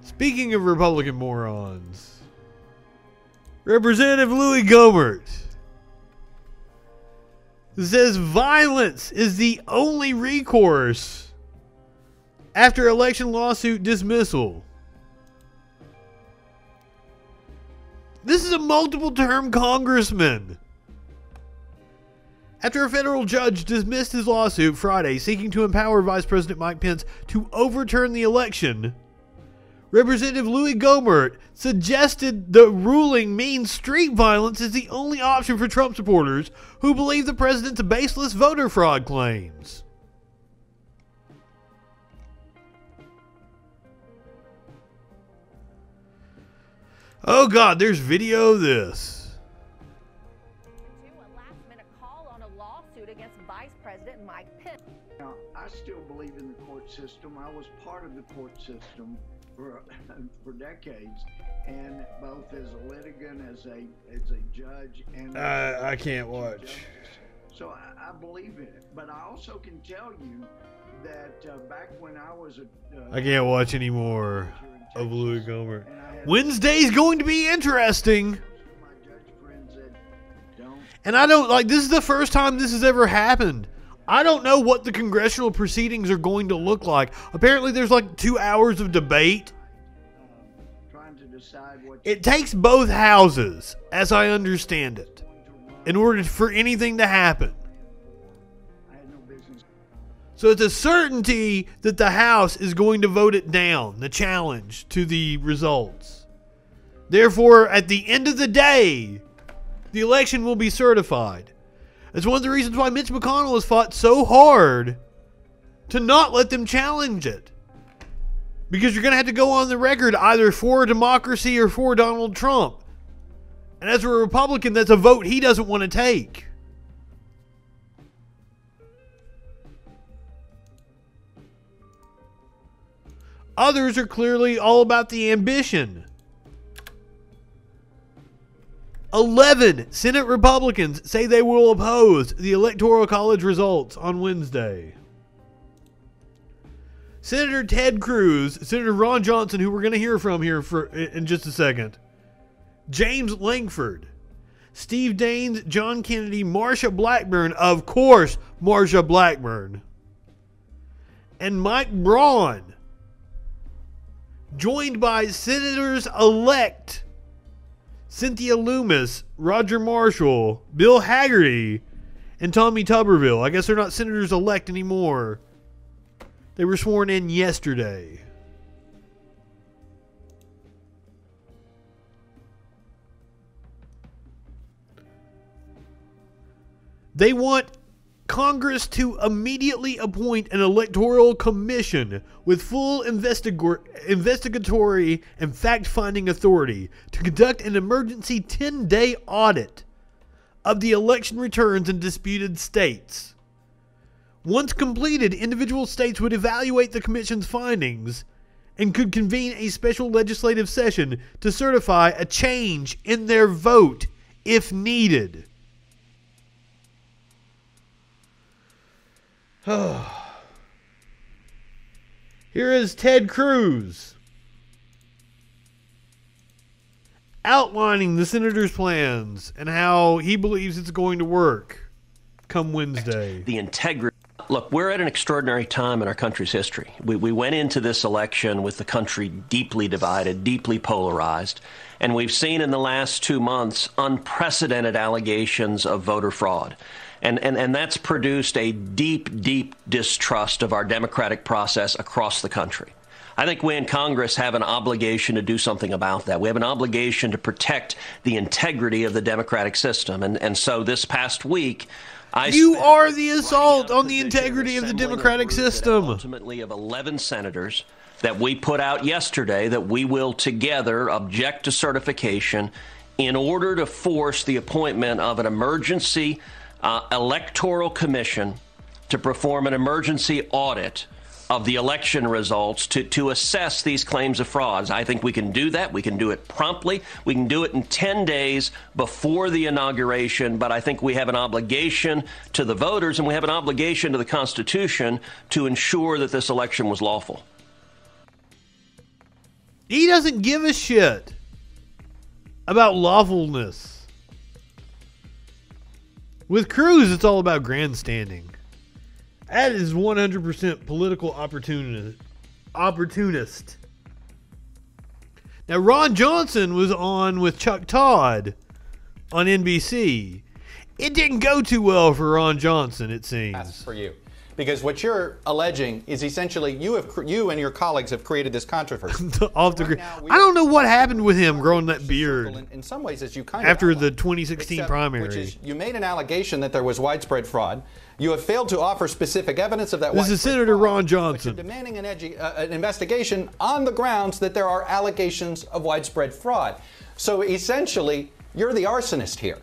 Speaking of Republican morons, Representative Louis Gohmert says violence is the only recourse after election lawsuit dismissal. This is a multiple-term congressman. After a federal judge dismissed his lawsuit Friday seeking to empower Vice President Mike Pence to overturn the election, Representative Louis Gohmert suggested the ruling means street violence is the only option for Trump supporters who believe the president's baseless voter fraud claims. Oh God, there's video of this. A last-minute call on a lawsuit against Vice President Mike Pence. Now, I still believe in the court system. I was part of the court system for decades, and both as a litigant, as a judge, and I can't watch. Justice. So I believe in it. But I also can tell you that back when I was I can't watch any more of Louis Gohmert. Wednesday's going to be interesting. And I don't like, this is the first time this has ever happened. I don't know what the congressional proceedings are going to look like. Apparently there's like 2 hours of debate. It takes both houses, as I understand it, in order for anything to happen. So it's a certainty that the House is going to vote it down, the challenge to the results. Therefore, at the end of the day, the election will be certified. That's one of the reasons why Mitch McConnell has fought so hard to not let them challenge it. Because you're going to have to go on the record either for democracy or for Donald Trump. And as a Republican, that's a vote he doesn't want to take. Others are clearly all about the ambition. 11 Senate Republicans say they will oppose the Electoral College results on Wednesday. Senator Ted Cruz, Senator Ron Johnson, who we're going to hear from here in just a second, James Lankford, Steve Daines, John Kennedy, Marsha Blackburn, of course, Marsha Blackburn, and Mike Braun, joined by Senators-elect Cynthia Lummis, Roger Marshall, Bill Hagerty, and Tommy Tuberville. I guess they're not Senators-elect anymore. They were sworn in yesterday. They want Congress to immediately appoint an electoral commission with full investigatory and fact-finding authority to conduct an emergency 10-day audit of the election returns in disputed states. Once completed, individual states would evaluate the commission's findings and could convene a special legislative session to certify a change in their vote if needed. Here is Ted Cruz outlining the senator's plans and how he believes it's going to work come Wednesday. The integrity. Look, we're at an extraordinary time in our country's history. We went into this election with the country deeply divided, deeply polarized, and we've seen in the last 2 months unprecedented allegations of voter fraud. And that's produced a deep, deep distrust of our democratic process across the country. I think we in Congress have an obligation to do something about that. We have an obligation to protect the integrity of the democratic system. And so this past week, you are the assault on the integrity of the democratic system. Ultimately of 11 senators that we put out yesterday that we will together object to certification in order to force the appointment of an emergency electoral commission to perform an emergency audit of the election results to assess these claims of frauds. I think we can do that. We can do it promptly. We can do it in 10 days before the inauguration. But I think we have an obligation to the voters and we have an obligation to the Constitution to ensure that this election was lawful. He doesn't give a shit about lawfulness. With Cruz, it's all about grandstanding. That is 100% political opportunist. Now, Ron Johnson was on with Chuck Todd on NBC. It didn't go too well for Ron Johnson, it seems. For you. Because what you're alleging is essentially you and your colleagues have created this controversy. I don't know what happened with him growing that beard. In some ways, as you kind after of the 2016 primary. Which is, you made an allegation that there was widespread fraud. You have failed to offer specific evidence of that. This is Senator Ron Johnson. But you're demanding an investigation on the grounds that there are allegations of widespread fraud. So essentially, you're the arsonist here.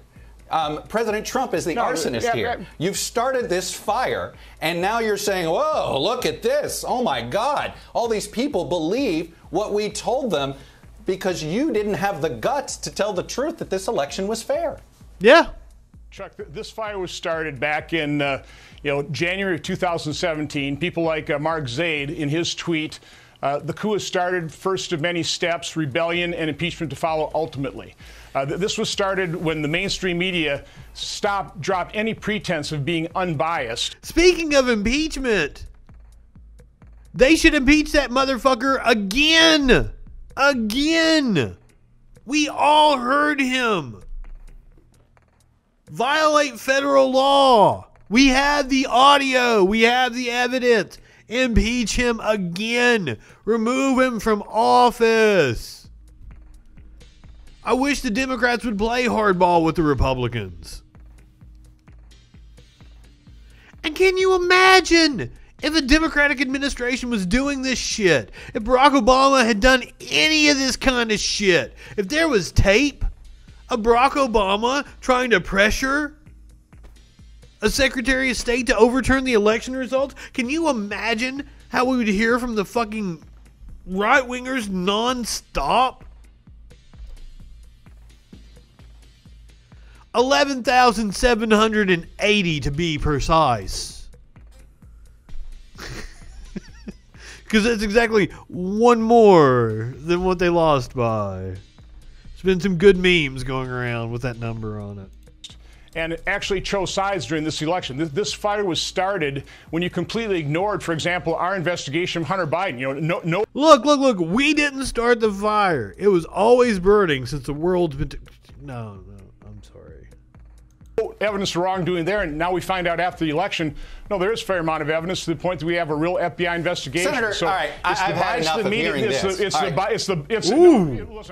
President Trump is the arsonist here. You've started this fire, and now you're saying, whoa, look at this. Oh, my God. All these people believe what we told them because you didn't have the guts to tell the truth that this election was fair. Yeah. Chuck, this fire was started back in January of 2017. People like Mark Zaid, in his tweet, the coup has started, first of many steps, rebellion and impeachment to follow ultimately. This was started when the mainstream media dropped any pretense of being unbiased. Speaking of impeachment, they should impeach that motherfucker again. Again. We all heard him violate federal law. We have the audio. We have the evidence. Impeach him again. Remove him from office. I wish the Democrats would play hardball with the Republicans. And can you imagine if a Democratic administration was doing this shit? If Barack Obama had done any of this kind of shit? If there was tape of Barack Obama trying to pressure a Secretary of State to overturn the election results? Can you imagine how we would hear from the fucking right-wingers non-stop? 11,780 to be precise. Because that's exactly one more than what they lost by. There's been some good memes going around with that number on it. And actually chose sides during this election. This fire was started when you completely ignored, for example, our investigation of Hunter Biden. Look. We didn't start the fire. It was always burning since the world's been... No, I'm sorry. Evidence of wrongdoing there, and now we find out after the election, no, there is a fair amount of evidence to the point that we have a real FBI investigation. Senator, so all right, I've had enough of hearing this. Listen,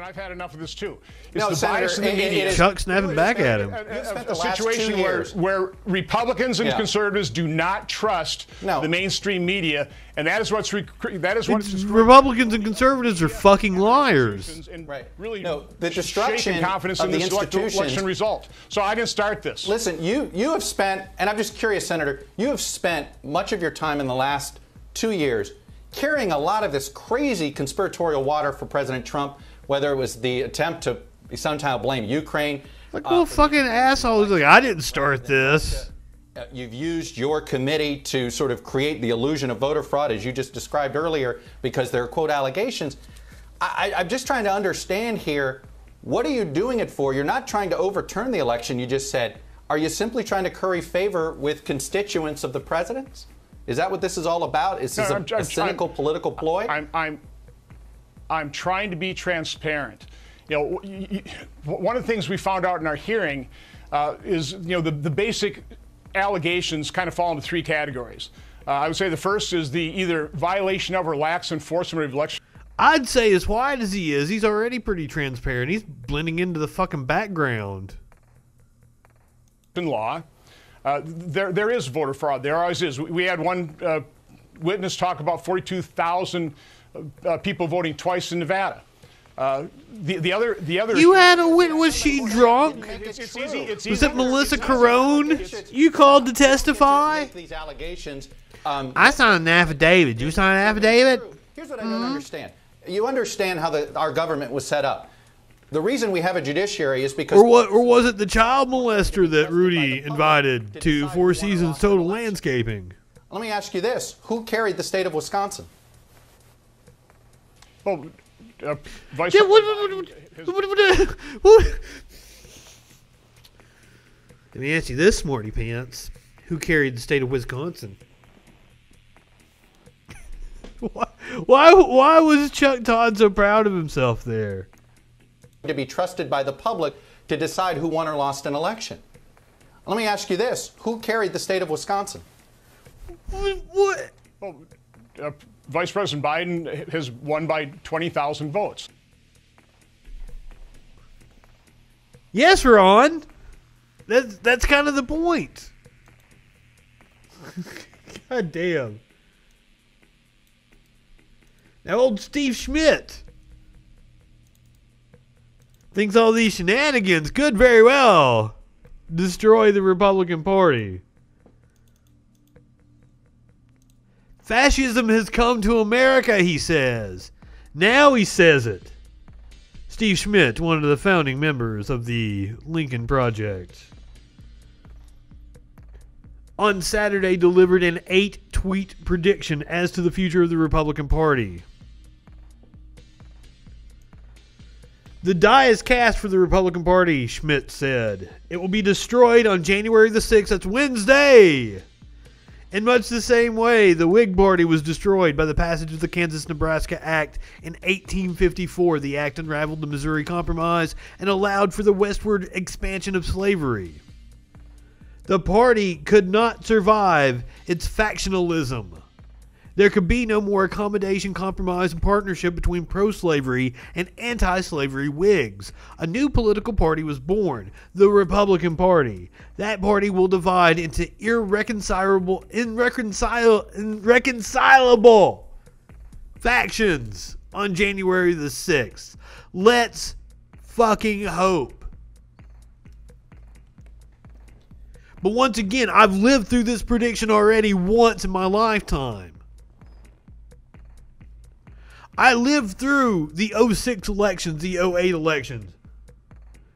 I've had enough of this too. It's the bias of the media. Chuck snapping back at him. A situation where Republicans and conservatives do not trust the mainstream media, and that is what's Republicans and conservatives are fucking liars. Right. Really, the destruction confidence of in the this election result. So I didn't start this. Listen, you have spent, and I'm just curious, Senator, you have spent much of your time in the last 2 years carrying a lot of this crazy conspiratorial water for President Trump, whether it was the attempt to somehow blame Ukraine. Like, well, fucking assholes. Like, I didn't start this. You've used your committee to sort of create the illusion of voter fraud, as you just described earlier, because there are, quote, allegations. I'm just trying to understand here, what are you doing it for? You're not trying to overturn the election, you just said. Are you simply trying to curry favor with constituents of the president's? Is that what this is all about? Is this a cynical political ploy? I'm trying to be transparent. One of the things we found out in our hearing is, the basic allegations kind of fall into three categories. I would say the first is the either violation of or lax enforcement of election. I'd say as white as he is, he's already pretty transparent. He's blending into the fucking background. Law. There is voter fraud. There always is. We had one witness talk about 42,000 people voting twice in Nevada. The other. You had a witness. Was she drunk? It's easy. Was it Melissa Carone you called to testify? These allegations. I signed an affidavit. Did you sign an affidavit? Here's what I don't understand. You understand how our government was set up. The reason we have a judiciary is because... Or was it the child molester that Rudy invited to Four Seasons Total Landscaping? Let me ask you this. Who carried the state of Wisconsin? Well, Vice Yeah, President Let me ask you this, Smarty Pants. Who carried the state of Wisconsin? Why was Chuck Todd so proud of himself there? To be trusted by the public to decide who won or lost an election. Let me ask you this. Who carried the state of Wisconsin? What? Well, Vice President Biden has won by 20,000 votes. Yes, Ron. That's kind of the point. God damn. Now old Steve Schmidt thinks all these shenanigans could very well destroy the Republican Party. Fascism has come to America, he says. Now he says it. Steve Schmidt, one of the founding members of the Lincoln Project, on Saturday delivered an 8-tweet prediction as to the future of the Republican Party. The die is cast for the Republican Party, Schmidt said. It will be destroyed on January the 6th. That's Wednesday. In much the same way, the Whig Party was destroyed by the passage of the Kansas-Nebraska Act in 1854. The act unraveled the Missouri Compromise and allowed for the westward expansion of slavery. The party could not survive its factionalism. There could be no more accommodation, compromise, and partnership between pro-slavery and anti-slavery Whigs. A new political party was born, the Republican Party. That party will divide into irreconcilable factions on January the 6th. Let's fucking hope. But once again, I've lived through this prediction already once in my lifetime. I lived through the 06 elections, the 08 elections.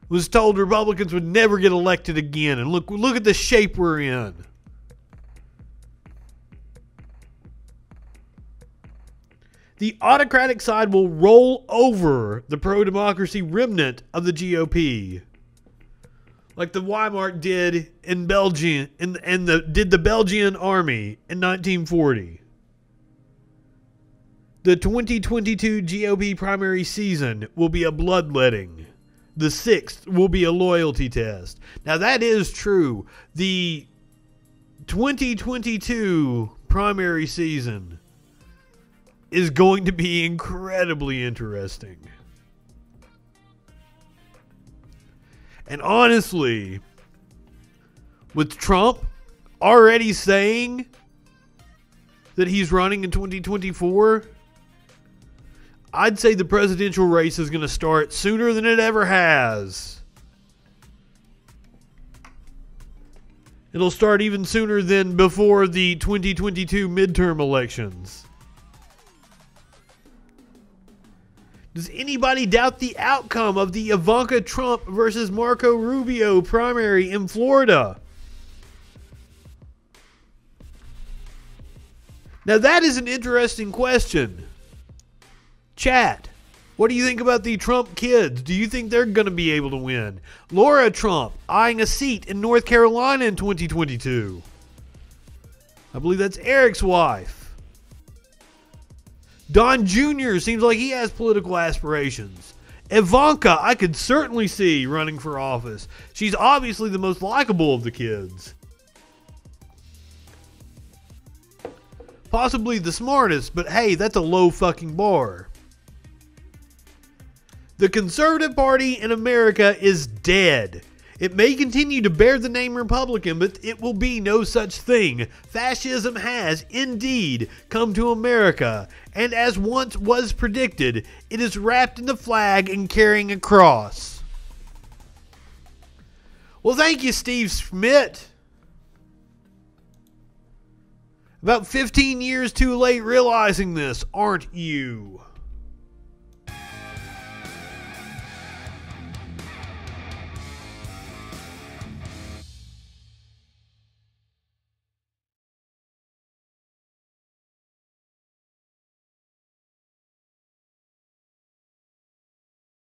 Was told Republicans would never get elected again. And look at the shape we're in. The autocratic side will roll over the pro-democracy remnant of the GOP. Like the Weimar did in Belgium did the Belgian army in 1940. The 2022 GOP primary season will be a bloodletting. The 6th will be a loyalty test. Now that is true. The 2022 primary season is going to be incredibly interesting. And honestly, with Trump already saying that he's running in 2024, I'd say the presidential race is going to start sooner than it ever has. It'll start even sooner than before the 2022 midterm elections. Does anybody doubt the outcome of the Ivanka Trump versus Marco Rubio primary in Florida? Now that is an interesting question. Chat, what do you think about the Trump kids? Do you think they're going to be able to win? Laura Trump eyeing a seat in North Carolina in 2022. I believe that's Eric's wife. Don Jr. seems like he has political aspirations. Ivanka, I could certainly see running for office. She's obviously the most likable of the kids. Possibly the smartest, but hey, that's a low fucking bar. The Conservative Party in America is dead. It may continue to bear the name Republican, but it will be no such thing. Fascism has, indeed, come to America, and as once was predicted, it is wrapped in the flag and carrying a cross. Well, thank you, Steve Schmidt. About 15 years too late realizing this, aren't you?